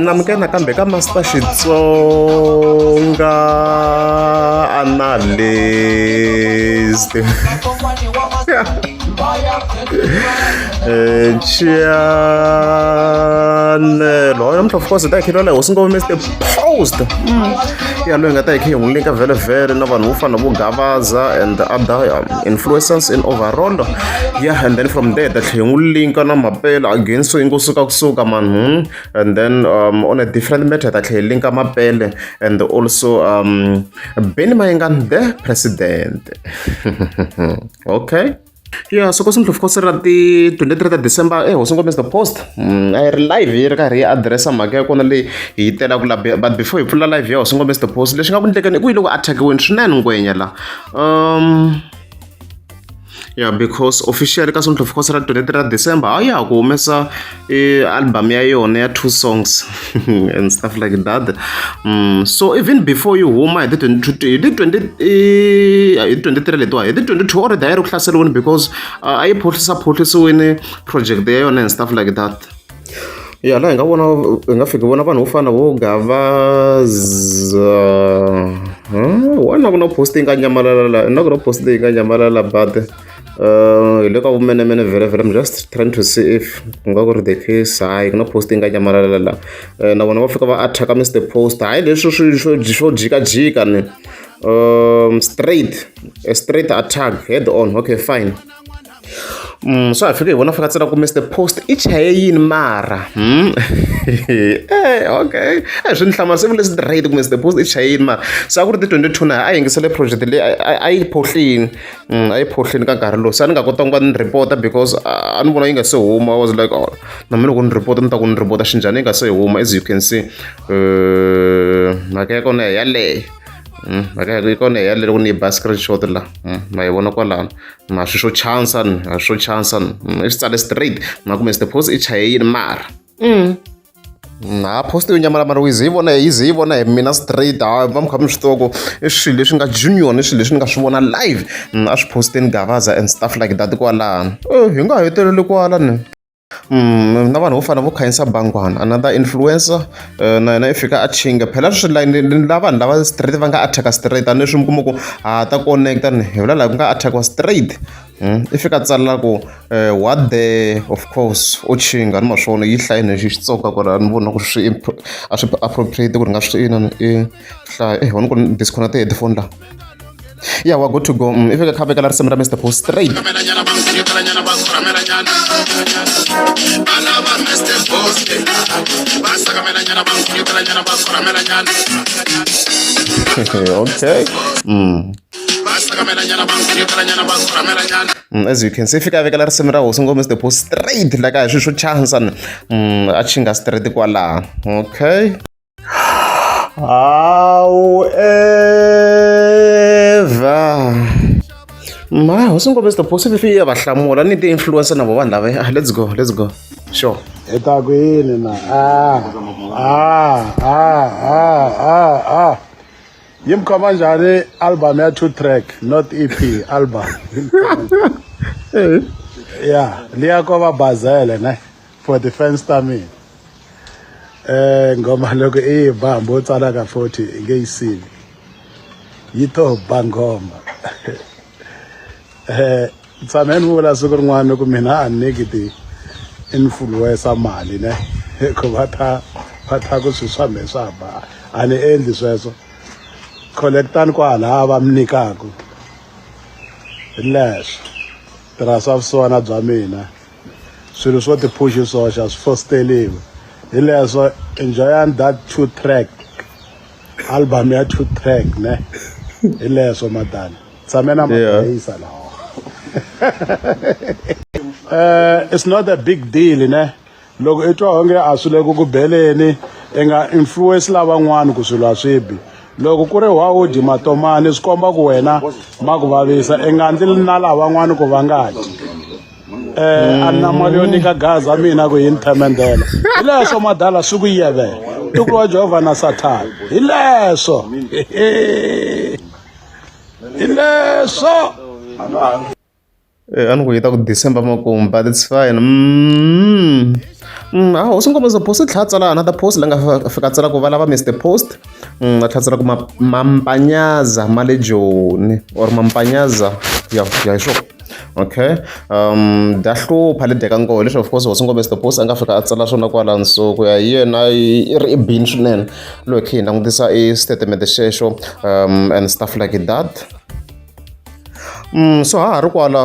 namukena kambe ka Master Xitsonga analyst channel of course ta khilo le hosingo Mr Post ya lo ngata ikhe un link vele vele na vanhu ufana vo Gavaza and other influencers in overall, yeah, and then from there that un link na mapela against so ingosuka kusuka man, and then on a different matter that link mapele and also Benny Mayengan the president. Okay. Yeah, so because of course at the 23rd December, was Mr Post. I live here, I address some only but before you pull a live, was Mr Post. Let's go take a attack when Shannon going. Yeah, because officially because of course at 23rd December, yeah, go mesa album on 2 songs and stuff like that. So even before you home, I did 23 or the class alone because I put support so in a project there and stuff like that. Yeah, like I wanna figure one of an offer no Gavaza. Why not gonna posting Ganyamalala? Not gonna post the Ganyamalala, but look how many very I'm just trying to see if go to the case I can posting Ganyamalala. Now when I figure attack Mr Post, I show jika straight attack head on. Okay, fine. So I figure when I forgot to Mr Post each in Mara. Okay. I shouldn't have myself straight Mr Post each in Mara. So I would the 22 I ain't a project. I posting Carlos. I got on reporter because I'm going to say home. I was like, oh, I'm not going to report them to report Shinjanika say home as you can see. Makakone yale. Okay, kone ya le ni basket shot la mai bona kwala ma show chance it's all straight ma kuma Mr Post ichaye mar na post unyamala mara izivona mina straight bamkhama mstoko esishilo leswi nga junior esishilo leswi nga swivona live a swi posting Gavaza and stuff like that kwala hi nga hetelele kwala ne na vanhu vo fana vo khanyisa Bangwana another influencer na yena ifika a chinga phela swi line lava vanhu lava straight va nga attack straight ani leswi mkumoko ta connect ni hi vula la ku nga attack wa straight ifika tsala ku what the of course o chinga ni maswona yi hlayini hi Xitsonga ku ra ni vona ku swi a swi appropriate ku ri nga swi ina hlaya vona ku disconnect headphone la. Yeah, we're good to go. If you can have some Mr Post straight. Okay. As you can see, if you have some Mr Post straight, like I should chance and I chinga straight kwala. Okay. However, my husband Mr Post if you ever hlamula ni the influencer nabo vanhu lava. Let's go. Sure. Eta kwini na yimkhoma njani album ya 2 track not EP album. Yeah, liya ko va bazele ne for the first time. Ngoma loko ibambo tsala ka 40 ngeyisini yito bangoma tsameni vula siku rin'wana ku mina a negative influencer mali ne ku va ta ku swi swa me swa ba a ni endli sweswo collectani kwala va mnikaku leswo tirasa swona bya mina swilo swo ti push social swi fosteliwe hileswo enjoy that 2 track album ya 2 track ne hileswo madani tsamena mabayisa lawa. It's not a big deal ne loko itwa onge asule ku kubeleni enga influence lavan'wana ku swilo swibi loko ku ri wa di matomani swi komba ku wena ma ku vavisa enga ndzi na lavan'wana ku va ngati anna mali yo nyika gaza mina ku yinthemendela hileswo madala swi ku yeve tukuwa Jehova na Satan hileswo hileswo A ni ku yi ta ku December makumu, but it's fine. U swi komba post i tlhela a tsala another post leyi nga fika tsala ku va lava Mr Post. A tlhela tsala ku mampanyaza ma le Joni or mampanyaza ya hi swona. Okay, da hlupha le deka nghohe leswi of course hosi ngombe Mr Post a nga fika a tsala swona kwalani, so ku ya hi yena i ri i bini swinene loko hi kha hi langutisa i statement xexo and stuff like that. So ha ri kwala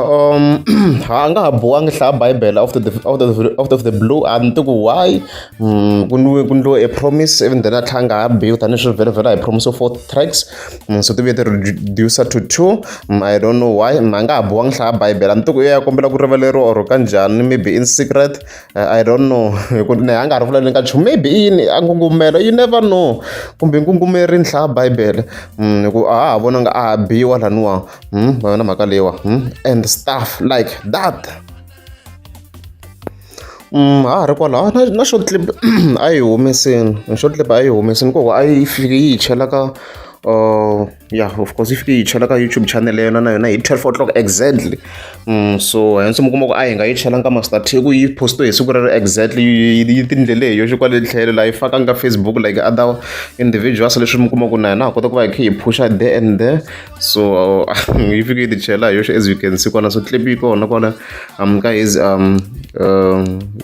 a nga ha bohangi hlaya Bible out of the blue, a ni tiku why ku ndliwe a promise even then a tlhela a nga ha biwi tanihi swi vhela hi promise of 4 tracks, so ti vuye ti reducer to 2. I don't know why, a nga ha bohangi hlaya Bible, a ni tiku ya kombela ku rivaleriwa or kanjhani, maybe in secret, I don't know a nga ha ri vulavuleni ka nchumu, maybe yini a ngungumela, you never know, kumbe ngungumerini hlaya Bible hi ku a ha vonanga a ha biwa laniwa vona mhaka leyiwa and stuff like that. Ha ri kwala na short clip a yi humesini, short clip a yi humesini koko a yi fike yi hi chela ka of course yi fike yi chela ka YouTube channel ya yona na yona hi 12 o'clock exactly. So hence mi kuma ku a hi nga yi chelangi ma start ku yi postiwe hi siku rero exactly, yi tindlela leyo xi kwale tlhelo la yi fakanga Facebook like other individuals, leswi mi kuma ku na yena a kota ku va hi kha hi pusha there and there, so yi fike yi ti chela hi yoxe as you can see kwana, so clip yi kona kwala ka his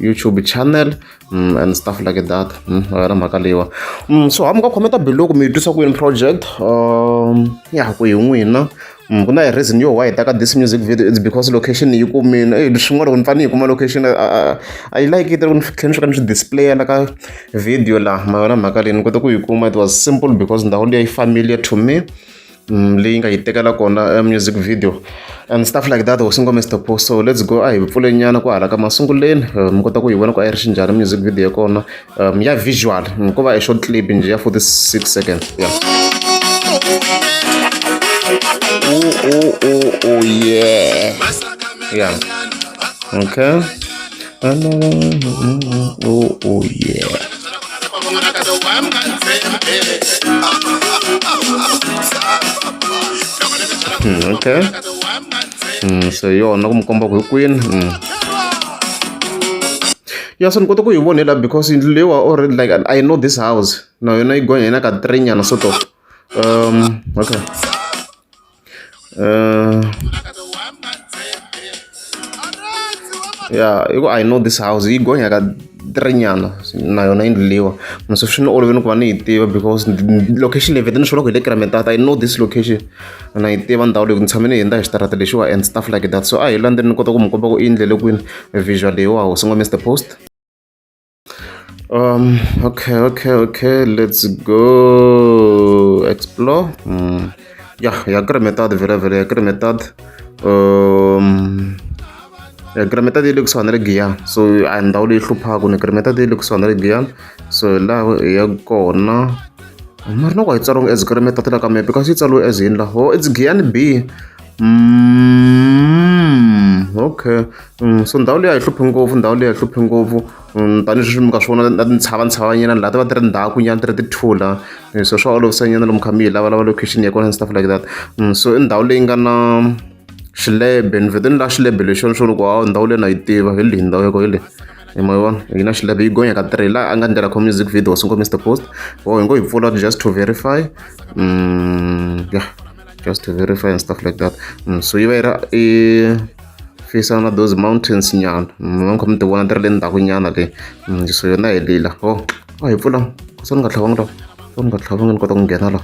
YouTube channel and stuff like that. Na mhaka leyiwa. So ha mi nga khomenta below ku mi twisa ku yini project ku hi n'wina. Ku na hi reason yo why hi taka this music video, it's because location yi kumini swin'wana loko ni fanele hi kuma location I like it, loko ni tlhela ni fika ni swi display la ka video laha ma yona mhaka leyi ni kota ku yi kuma. It was simple because ndhawu leyi familiar to me, leyi nga yi tekela kona music video and stuff like that. Hosi ngoma Mr Post, so let's go a hi pfule nyana ku hala ka masunguleni mi kota ku yi vona ku a yi ri xinjhani music video ya kona ya visual, ko va a short clip nje ya 46 seconds. Oh yeah, okay. Oh yeah. Okay. So yona kumkomba ku queen. So ni kota ku yi vonela because lewa already like I know this house na yona yi gonya ina ka 3 nyana sort of okay. I know this house yi gonya ka 3 nyana na yona yi ndliwa, so swi ni olovini ku va ni yi tiva because location leyi vhete ni swona ku hi le Kremetata. I know this location na yi tiva ndhawu leyi ku ni tshame ni hundza hi xitarata lexiwa and stuff like that. So a hi landzeni ni kota ku mi komba ku i endlele kwini visual leyiwa hosi ngoma Mr Post. Okay, let's go explore. Ya Kremetata vhela ya Kremetata. Kremetata yi le kusuhani na le Giyani, so a ndhawu leyi hluphaka ni Kremetata yi le kusuhani na le Giyani, so laha hi ya kona mara na ku hi tsariwanga as Kremetata la ka mepe kasi yi tsariwe as yini la, it's Giyani B. Okay, so ndhawu leyi a hi hluphi ngopfu, tanihileswi mi nga swi vona na tintshava-ntshava-nyana laha ti va ti ri ndhaku nyana ti ri tithula, so swa olovisa nyana lomu kha mi hi lavalava location ya kona and stuff like that. So i ndhawu leyi nga na xilebe, ni vhete ni la xilebe lexi xo loko ndhawu leyi na yi tiva hi leyi ndhawu ya ko hi leyi ma yi vona yi na xilebe yi gonya ka 3 laha a nga endlela kho music video hosi ngoma Mr Post. Hi ngo yi pfula just to verify, just to verify and stuff like that. So yi va yi ri fisa na those mountains nyana, mi kha mi ti vona ti ri le ndzhaku nyana leyi, so yona hi leyi la a hi pfula se ni nga tlhavangi ni kota ku nghena la.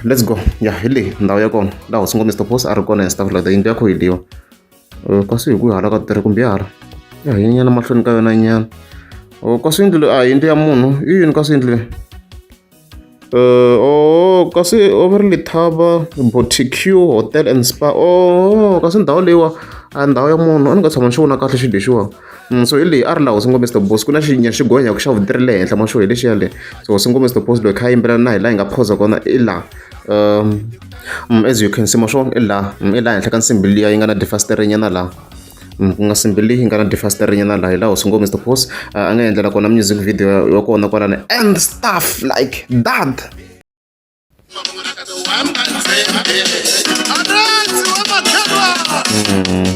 Let's go. Hi leyi ndhawu ya kona laha hosi ngoma Mr Post a ri kona and stuff like that. Yindlu ya kho hi liwa kasi hi ku hala ka 3 kumbe ya hala hi nyana mahlweni ka yona nyana. Kasi yindlu leyi a hi yindlu ya munhu i yini kasi yindlu leyi kasi over Lethaba Boutique Hotel and Spa. Kasi ndhawu leyiwa a ndhawu ya munhu a ni nga tshama ni xi vona kahle xi lexiwa. So hi leyi a ri laha hosi ngoma Mr Post ku na xinyana xi gonyaku xa vu3 le henhla maxo hi lexiya le, so hosi ngoma Mr Post loyi kha yimbelela na hi laha hi nga phosa kona i laha as you can see maxo i laha henhla ka nsimbi liya yi nga na defasterinyana laha ku nga nsimbi leyi yi nga na defasterinyana laha hi laha hosi ngoma Mr Post a nga endlela kona music video ya kona kwalani and stuff like that. Adansi wa makhelwa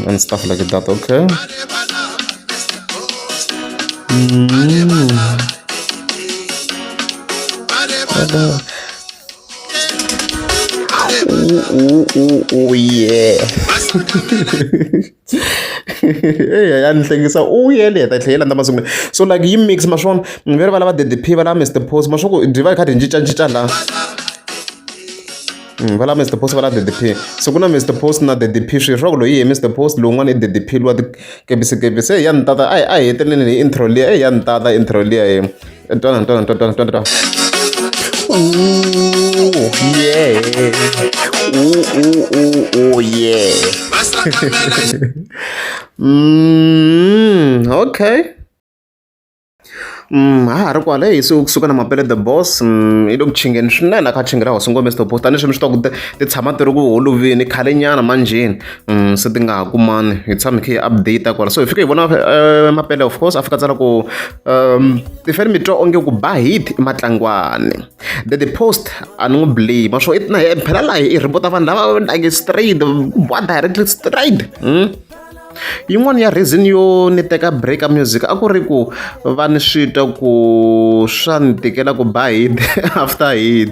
and stuff like that. Okay. Oh yeah. Hey, I think it's oh yeah, that hell and so like you mix mashon, very well about the people Mr. Post Mashoko divide cut in Chicha. Vala Mr. Post vala DDP. So kuna Mr. Post na DDP shi roglo ye Mr. Post lo ngwane DDP lo kebise yan tata ai etenene intro le yan tata intro le ntona. Oh yeah. Oh yeah. Okay. Hari kwala suka na mapele the boss I loko chingeni swinene a kha chingira hosi ngome Mr. Post tani swimi swi tiva ku ti tshama ti ri ku holovini khale nyana manjheni se ti nga ha kumani hi tshame kha hi update kwala so hi fika hi vona mapele of course a fika tsala ku ti fane mi twa onge ku ba hit I matlangwane the post a ni n'wi blame swo i na hi phela laha hi report vanhu lava like straight what directly straight yin'wana ya reason yo ni teka break music a ku ri ku va ni swi twa ku swa ni tikela ku ba hit after hit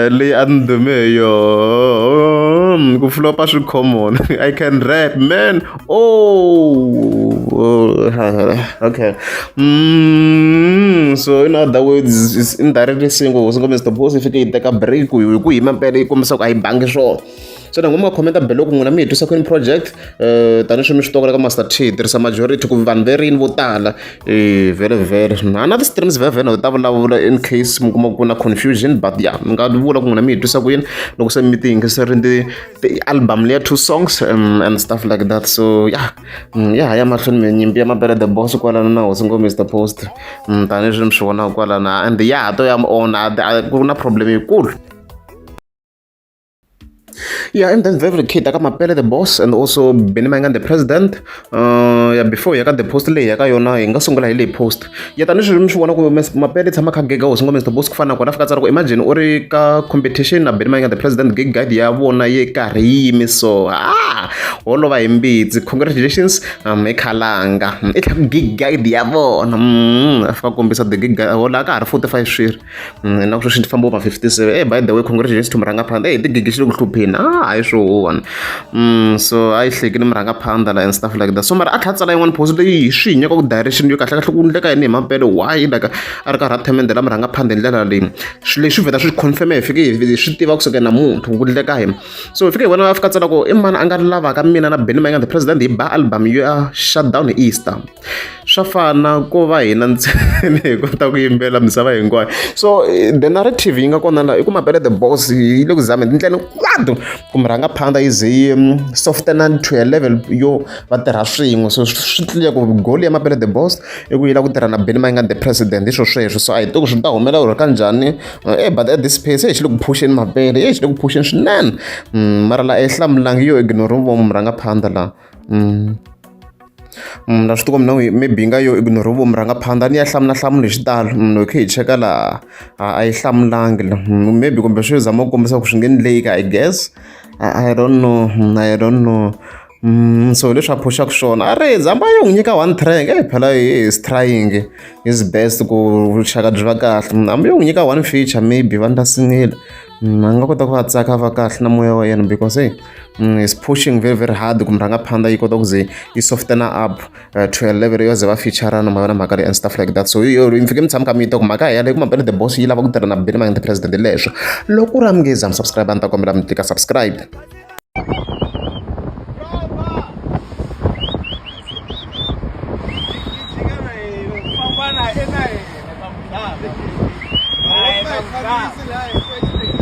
leyi a ni dume hi yo ku flopa swi common I can rap man okay so in other words it's indirectly saying ku singo Mr. Boss ifike yi teka break ku hi mapele yi kombisa ku a yi bangi swona so na ngoma comment belo ku n'wina mi hi twisa kwini project tani swi mi swi tokola ka Master T tirhisa majority ku vanhu ve rini vo tala very na ti streams vhevhena ta vulavula in case mi kuma ku na confusion but yeah mi nga vula ku n'wina mi hi twisa kwini loko se mi ti yingiserini ti album leya 2 songs and stuff like that so yeah ya mahlweni mi nyimpi ya mapele the boss kwalana na hosi ngo Mr. Post tani swi mi swi vona kwalana and yeah to ya ona ku na problem yikulu. Yeah, I'm then very kid. I got my belly the boss and also Benny Mangan the president. Yeah, before you got the post lay, I got your name. Got some guy post. Yet I know one of my belly Tamaka Gego, Mr. Boss Fana, what I've imagine Orica competition. Benny Mangan the president gig guide. Yeah, one a carry me so all over MB. Congratulations, Mekalanga. It have gig guide. Yeah, I've got the gig guide. All I got 45 share. And now she's from over 57. Hey, by the way, congratulations to Maranga. Hey, the gig is to pay. I show one so I think in Maranga Panda and stuff like that so mara athatsa la one post leyi swi nyaka ku direction yo kahle kahle ku ndleka yini mapele why like ari karhi athemendela Maranga Panda ndlela leyi swi leswi vheta swi confirm hi fike hi swi tiva ku soka na munhu ku ndleka hi so fike vona va fika tsala ku I mani a nga lava ka mina na Benny Mangan the president hi ba album yo shut down Easter swa fana ko va hina ntsena hi kota ku yimbela misava hinkwayo so the narrative yi nga kona la I ku mapele the boss yi le ku zama tindlela kwado ku Maranga Panda is softener to a level yo va tirha swin'we so swi tlile ku goal ya mapele the boss I ku yila ku tirha na Benny Mangan the president hi sweswo so a hi tiku swi ta humela ku ri kanjhani but at this pace hi xi le ku pusheni mapele hi xi le ku pusheni swinene mara la a hi hlamulangi yo ignore vo Maranga Panda la na swi tikombi na maybe nga yo ignore vo Maranga Panda ni ya hlamula hi xitalo loko hi cheka la a yi hlamulangi maybe kumbe swi zama ku kombisa ku swi nge endleki I guess I don't know so leswi a pushaka swona a ri zamba yo n'wi nyika one track phela is trying his best ku vuxaka byi va kahle hambi yo n'wi nyika one feature maybe va ndla singile a nga kota ku va tsaka va kahle na moya wa yena because is pushing very hard ku Maranga Panda yi kota ku ze yi softena up to a level yo ze va featurana mavona mhaka and stuff like that so yo mfike mi tshama ka mi ta ku mhaka ya le ku mapele the boss yi lava ku tirha na Benny Mangan the president leswo loko ri amngeza mi subscribe a ni ta kombela mi tika subscribe. Vai,